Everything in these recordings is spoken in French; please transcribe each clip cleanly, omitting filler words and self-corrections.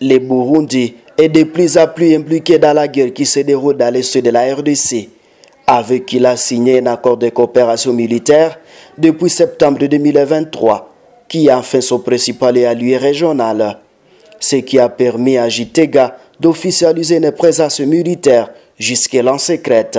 Le Burundi est de plus en plus impliqué dans la guerre qui se déroule dans l'est de la RDC, avec qui il a signé un accord de coopération militaire depuis septembre 2023, qui a enfin son principal allié régional, ce qui a permis à Gitega d'officialiser une présence militaire jusqu'à en secrète.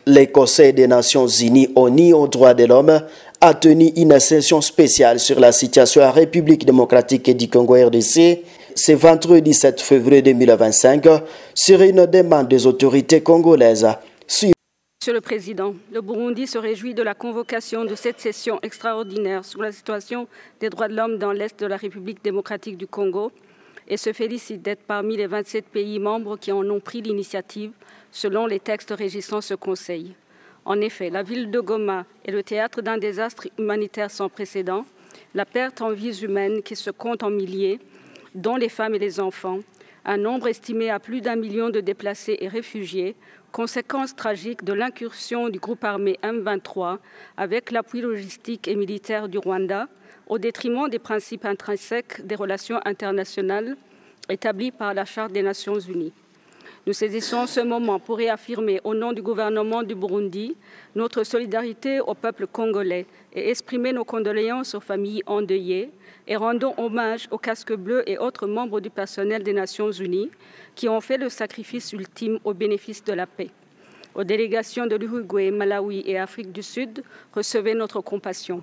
Le Conseil des Nations Unies aux droits de l'homme a tenu une session spéciale sur la situation en République démocratique du Congo RDC ce vendredi 7 février 2025 sur une demande des autorités congolaises. Monsieur le Président, le Burundi se réjouit de la convocation de cette session extraordinaire sur la situation des droits de l'homme dans l'Est de la République démocratique du Congo et se félicite d'être parmi les 27 pays membres qui en ont pris l'initiative selon les textes régissant ce Conseil. En effet, la ville de Goma est le théâtre d'un désastre humanitaire sans précédent, la perte en vies humaines qui se compte en milliers, dont les femmes et les enfants, un nombre estimé à plus d'1 million de déplacés et réfugiés, conséquence tragique de l'incursion du groupe armé M23 avec l'appui logistique et militaire du Rwanda, au détriment des principes intrinsèques des relations internationales établis par la Charte des Nations Unies. Nous saisissons ce moment pour réaffirmer au nom du gouvernement du Burundi notre solidarité au peuple congolais et exprimer nos condoléances aux familles endeuillées et rendons hommage aux casques bleus et autres membres du personnel des Nations Unies qui ont fait le sacrifice ultime au bénéfice de la paix. Aux délégations de l'Uruguay, Malawi et Afrique du Sud, recevez notre compassion.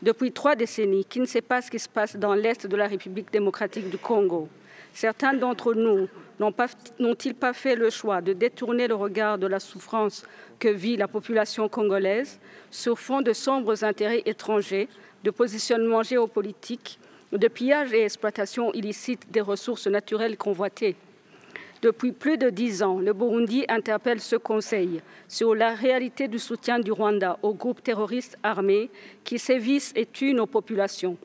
Depuis 3 décennies, qui ne sait pas ce qui se passe dans l'Est de la République démocratique du Congo. Certains d'entre nous n'ont-ils pas fait le choix de détourner le regard de la souffrance que vit la population congolaise sur fond de sombres intérêts étrangers, de positionnement géopolitique, de pillage et exploitation illicite des ressources naturelles convoitées? Depuis plus de 10 ans, le Burundi interpelle ce Conseil sur la réalité du soutien du Rwanda aux groupes terroristes armés qui sévissent et tuent nos populations.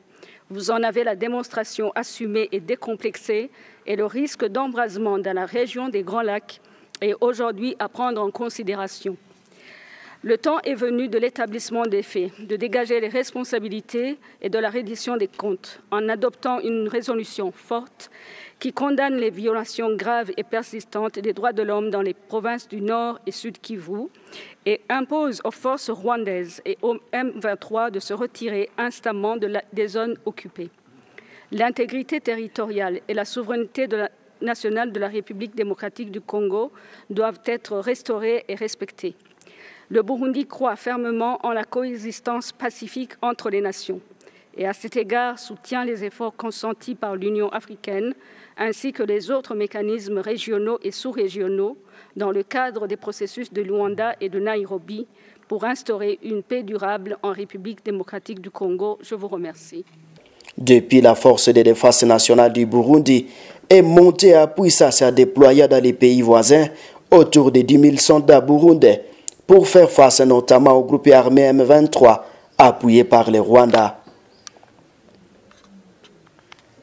Vous en avez la démonstration assumée et décomplexée et le risque d'embrasement dans la région des Grands Lacs est aujourd'hui à prendre en considération. Le temps est venu de l'établissement des faits, de dégager les responsabilités et de la reddition des comptes en adoptant une résolution forte qui condamne les violations graves et persistantes des droits de l'homme dans les provinces du Nord et Sud Kivu et impose aux forces rwandaises et au M23 de se retirer instamment des zones occupées. L'intégrité territoriale et la souveraineté nationale de la République démocratique du Congo doivent être restaurées et respectées. Le Burundi croit fermement en la coexistence pacifique entre les nations et à cet égard soutient les efforts consentis par l'Union africaine ainsi que les autres mécanismes régionaux et sous-régionaux dans le cadre des processus de Luanda et de Nairobi pour instaurer une paix durable en République démocratique du Congo. Je vous remercie. Depuis, la force de défense nationale du Burundi est montée à puissance et déployée dans les pays voisins autour de 10 000 soldats burundais pour faire face notamment au groupe armé M23 appuyé par le Rwanda.